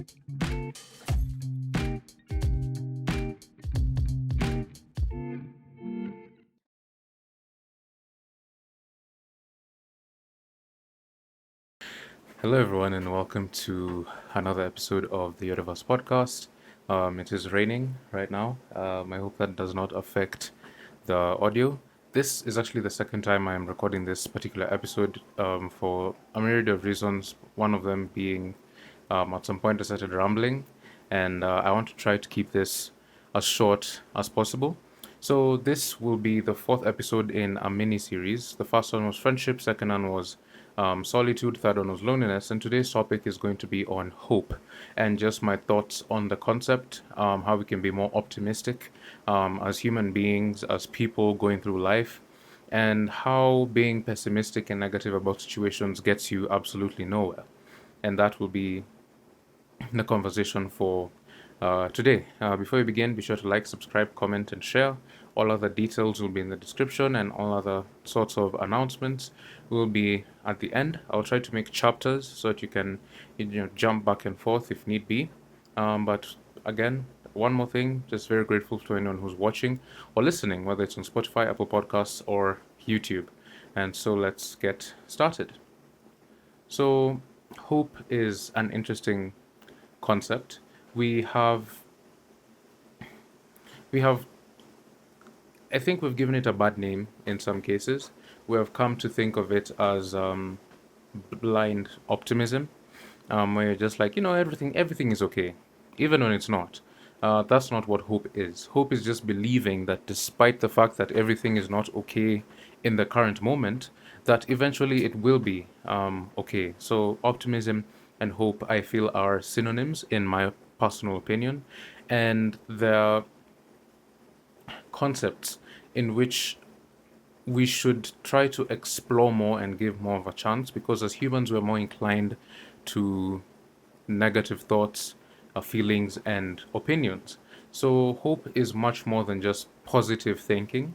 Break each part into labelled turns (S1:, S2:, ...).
S1: Hello, everyone, and welcome to another episode of the Universe podcast. It is raining right now. I hope that does not affect the audio. This is actually the second time I am recording this particular episode for a myriad of reasons. One of them being at some point I started rambling, and I want to try to keep this as short as possible. So, this will be the fourth episode in a mini series. The first one was friendship, second one was solitude, third one was loneliness, and today's topic is going to be on hope and just my thoughts on the concept, how we can be more optimistic as human beings, as people going through life, and how being pessimistic and negative about situations gets you absolutely nowhere. And that will be the conversation for today. Before we begin, be sure to like, subscribe, comment, and share. All other details will be in the description, and all other sorts of announcements will be at the end. I'll try to make chapters so that you can jump back and forth if need be. But again, one more thing, just very grateful to anyone who's watching or listening, whether it's on Spotify, Apple Podcasts, or YouTube. And so let's get started. So, hope is an interesting concept. We have we have I think we've given it a bad name in some cases. We have come to think of it as blind optimism, where you're just like, everything is okay, even when it's not. That's not what hope is. Hope is just believing that despite the fact that everything is not okay in the current moment, that eventually it will be okay. So optimism and hope, I feel, are synonyms in my personal opinion, and they're concepts in which we should try to explore more and give more of a chance, because as humans we're more inclined to negative thoughts, feelings, and opinions. So hope is much more than just positive thinking.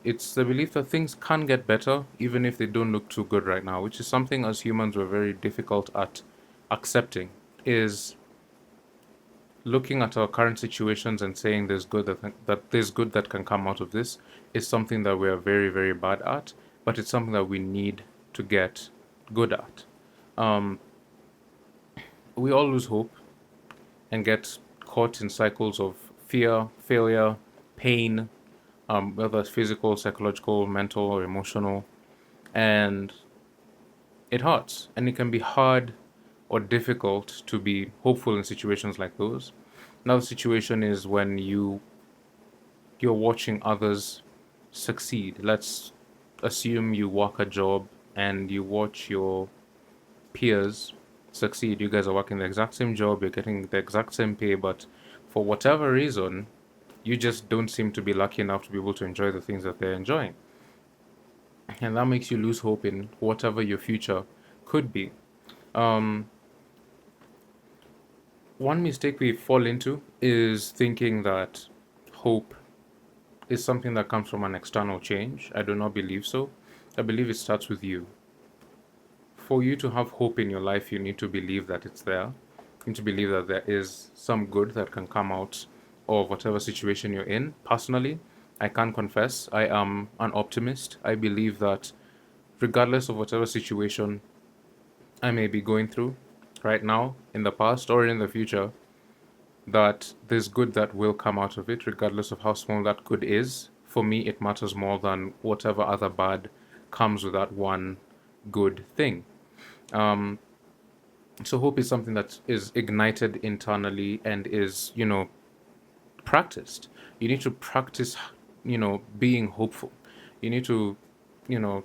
S1: It's the belief that things can get better even if they don't look too good right now, which is something as humans we're very difficult at accepting. Is looking at our current situations and saying there's good that can come out of this is something that we are very, very bad at, but it's something that we need to get good at. Um, we all lose hope and get caught in cycles of fear, failure, pain, whether it's physical, psychological, mental, or emotional, and it hurts. And it can be hard or difficult to be hopeful in situations like those. Another situation is when you're watching others succeed. Let's assume you work a job and you watch your peers succeed. You guys are working the exact same job, you're getting the exact same pay, but for whatever reason, you just don't seem to be lucky enough to be able to enjoy the things that they're enjoying. And that makes you lose hope in whatever your future could be. Um, One mistake we fall into is thinking that hope is something that comes from an external change. I do not believe so. I believe it starts with you. For you to have hope in your life, you need to believe that it's there. You need to believe that there is some good that can come out of whatever situation you're in. Personally, I can confess I am an optimist. I believe that regardless of whatever situation I may be going through right now, in the past, or in the future, that there's good that will come out of it, regardless of how small that good is. For me, it matters more than whatever other bad comes with that one good thing. Um, so hope is something that is ignited internally and is, practiced. You need to practice, being hopeful. You need to, you know,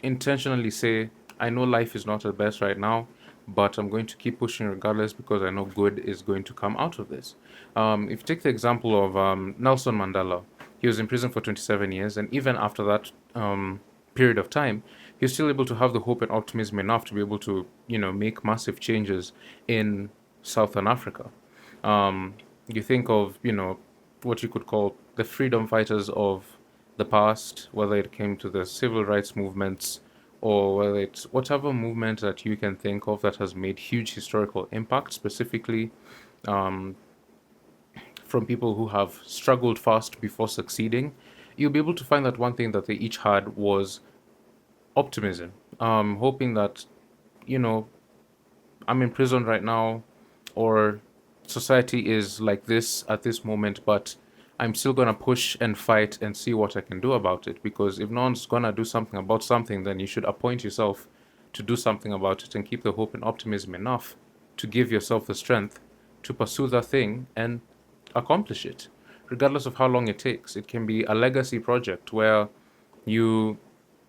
S1: intentionally say, I know life is not the best right now, but I'm going to keep pushing regardless because I know good is going to come out of this. If you take the example of Nelson Mandela, he was in prison for 27 years, and even after that period of time, he was still able to have the hope and optimism enough to be able to, make massive changes in Southern Africa. You think of, what you could call the freedom fighters of the past, whether it came to the civil rights movements or whether it's whatever movement that you can think of that has made huge historical impact, specifically um, from people who have struggled fast before succeeding, you'll be able to find that one thing that they each had was optimism. Hoping that, you know, I'm in prison right now, or society is like this at this moment, but I'm still gonna push and fight and see what I can do about it. Because if no one's gonna do something about something, then you should appoint yourself to do something about it and keep the hope and optimism enough to give yourself the strength to pursue that thing and accomplish it, regardless of how long it takes. It can be a legacy project where you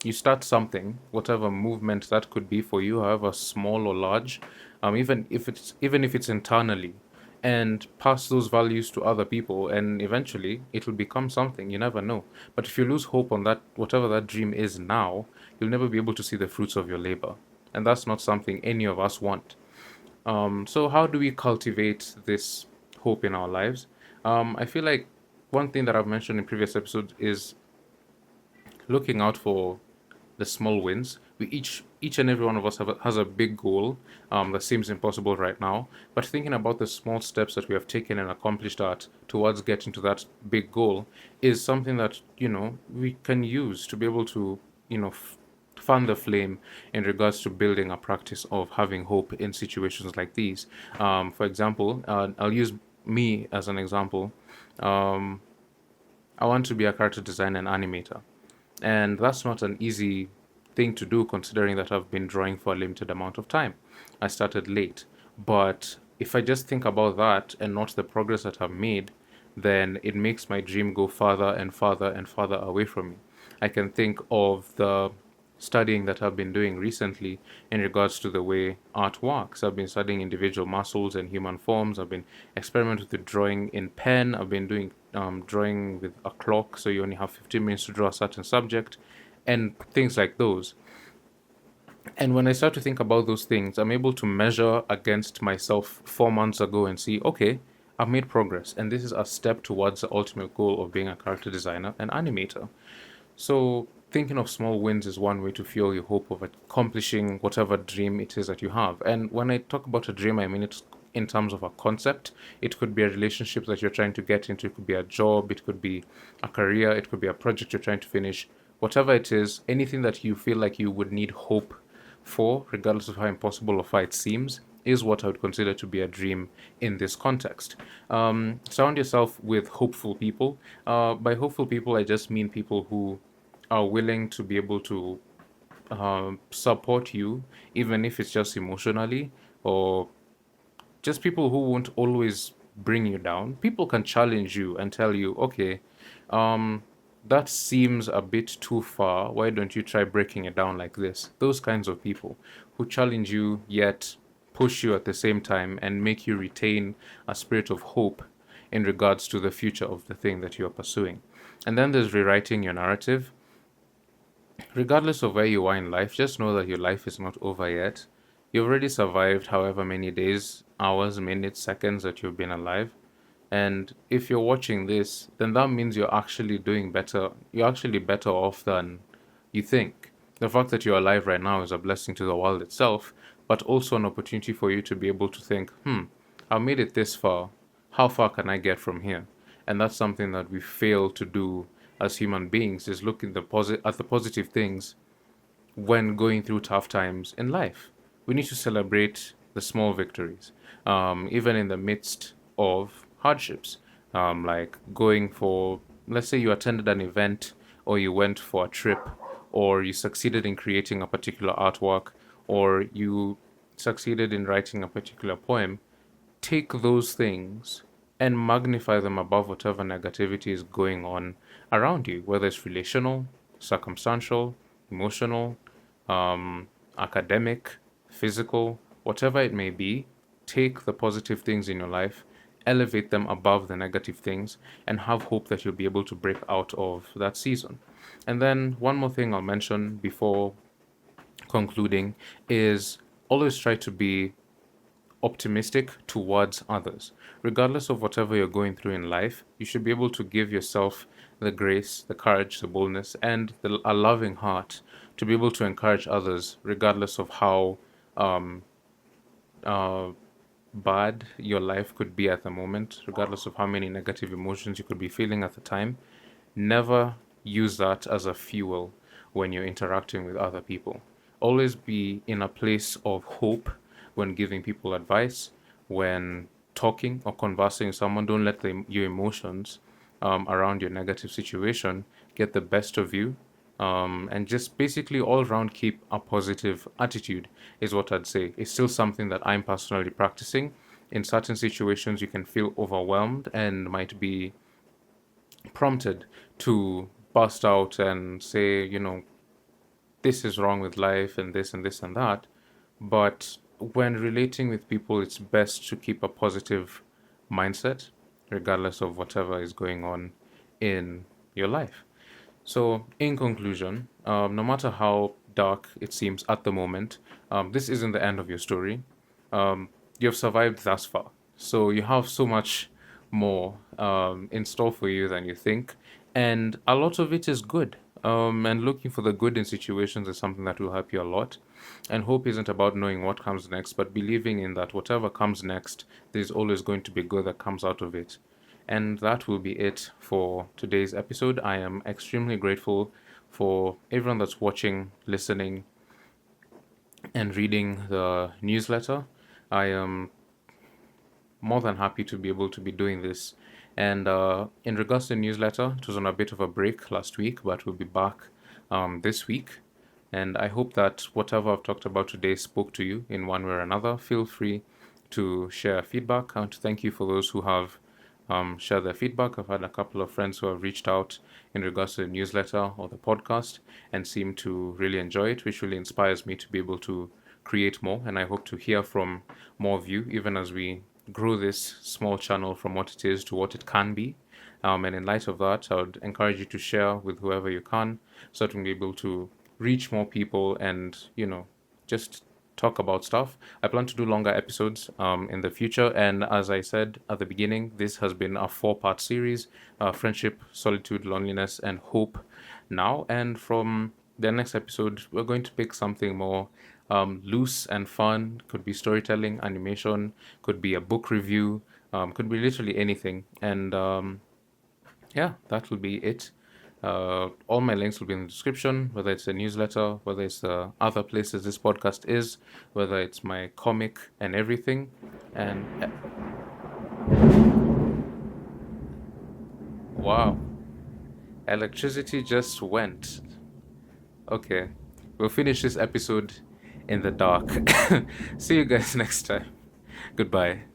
S1: you start something, whatever movement that could be for you, however small or large, even if it's internally, and pass those values to other people, and eventually it will become something. You never know. But if you lose hope on that, whatever that dream is now, you'll never be able to see the fruits of your labor, and that's not something any of us want. So how do we cultivate this hope in our lives? I feel like one thing that I've mentioned in previous episodes is looking out for the small wins. We each and every one of us has a big goal that seems impossible right now, but thinking about the small steps that we have taken and accomplished that towards getting to that big goal is something that we can use to be able to fan the flame in regards to building a practice of having hope in situations like these. For example, I'll use me as an example. Um, I want to be a character designer and animator. And that's not an easy thing to do considering that I've been drawing for a limited amount of time. I started late. But if I just think about that and not the progress that I've made, then it makes my dream go farther and farther and farther away from me. I can think of the studying that I've been doing recently in regards to the way art works. I've been studying individual muscles and human forms. I've been experimenting with the drawing in pen. I've been doing drawing with a clock, so you only have 15 minutes to draw a certain subject, and things like those. And when I start to think about those things, I'm able to measure against myself 4 months ago and see, okay, I've made progress, and this is a step towards the ultimate goal of being a character designer and animator. So, thinking of small wins is one way to fuel your hope of accomplishing whatever dream it is that you have. And when I talk about a dream, I mean it in terms of a concept. It could be a relationship that you're trying to get into, it could be a job, it could be a career, it could be a project you're trying to finish. Whatever it is, anything that you feel like you would need hope for, regardless of how impossible or far it seems, is what I would consider to be a dream in this context. Surround yourself with hopeful people. By hopeful people, I just mean people who are willing to be able to support you, even if it's just emotionally, or just people who won't always bring you down. People can challenge you and tell you, okay, um, that seems a bit too far. Why don't you try breaking it down like this? Those kinds of people who challenge you yet push you at the same time and make you retain a spirit of hope in regards to the future of the thing that you are pursuing. And then there's rewriting your narrative. Regardless of where you are in life, just know that your life is not over yet. You've already survived however many days, hours, minutes, seconds that you've been alive. And if you're watching this, then that means you're actually doing better. You're actually better off than you think. The fact that you're alive right now is a blessing to the world itself, but also an opportunity for you to be able to think, I've made it this far. How far can I get from here? And that's something that we fail to do as human beings, is look at the positive things when going through tough times in life. We need to celebrate the small victories, even in the midst of hardships. Like going for, let's say you attended an event, or you went for a trip, or you succeeded in creating a particular artwork, or you succeeded in writing a particular poem. Take those things and magnify them above whatever negativity is going on around you, whether it's relational, circumstantial, emotional, academic, physical, whatever it may be. Take the positive things in your life, elevate them above the negative things, and have hope that you'll be able to break out of that season. And then, one more thing I'll mention before concluding is always try to be optimistic towards others. Regardless of whatever you're going through in life, you should be able to give yourself the grace, the courage, the boldness, and a loving heart to be able to encourage others, regardless of how um, uh, bad your life could be at the moment, regardless of how many negative emotions you could be feeling at the time. Never use that as a fuel when you're interacting with other people. Always be in a place of hope when giving people advice, when talking or conversing with someone. Don't let your emotions around your negative situation get the best of you. And just basically all around keep a positive attitude is what I'd say. It's still something that I'm personally practicing. In certain situations, you can feel overwhelmed and might be prompted to bust out and say, this is wrong with life and this and this and that. But when relating with people, it's best to keep a positive mindset, regardless of whatever is going on in your life. So, in conclusion, no matter how dark it seems at the moment, this isn't the end of your story. You've survived thus far. So, you have so much more in store for you than you think. And a lot of it is good. And looking for the good in situations is something that will help you a lot. And hope isn't about knowing what comes next, but believing in that whatever comes next, there's always going to be good that comes out of it. And that will be it for today's episode. I am extremely grateful for everyone that's watching, listening, and reading the newsletter. I am more than happy to be able to be doing this. And in regards to the newsletter, it was on a bit of a break last week, but we'll be back this week. And I hope that whatever I've talked about today spoke to you in one way or another. Feel free to share feedback. I want to thank you for those who have shared their feedback. I've had a couple of friends who have reached out in regards to the newsletter or the podcast and seem to really enjoy it, which really inspires me to be able to create more. And I hope to hear from more of you, even as we grow this small channel from what it is to what it can be. And in light of that, I would encourage you to share with whoever you can so that we'll be able to reach more people and, just talk about stuff. I plan to do longer episodes in the future. And as I said at the beginning, this has been a 4-part series, friendship, solitude, loneliness, and hope now. And from the next episode, we're going to pick something more loose and fun. Could be storytelling, animation, could be a book review, could be literally anything. And yeah, that will be it. All my links will be in the description, whether it's a newsletter, whether it's the other places this podcast is, whether it's my comic and everything. And wow, electricity just went. Okay, we'll finish this episode in the dark. See you guys next time. Goodbye.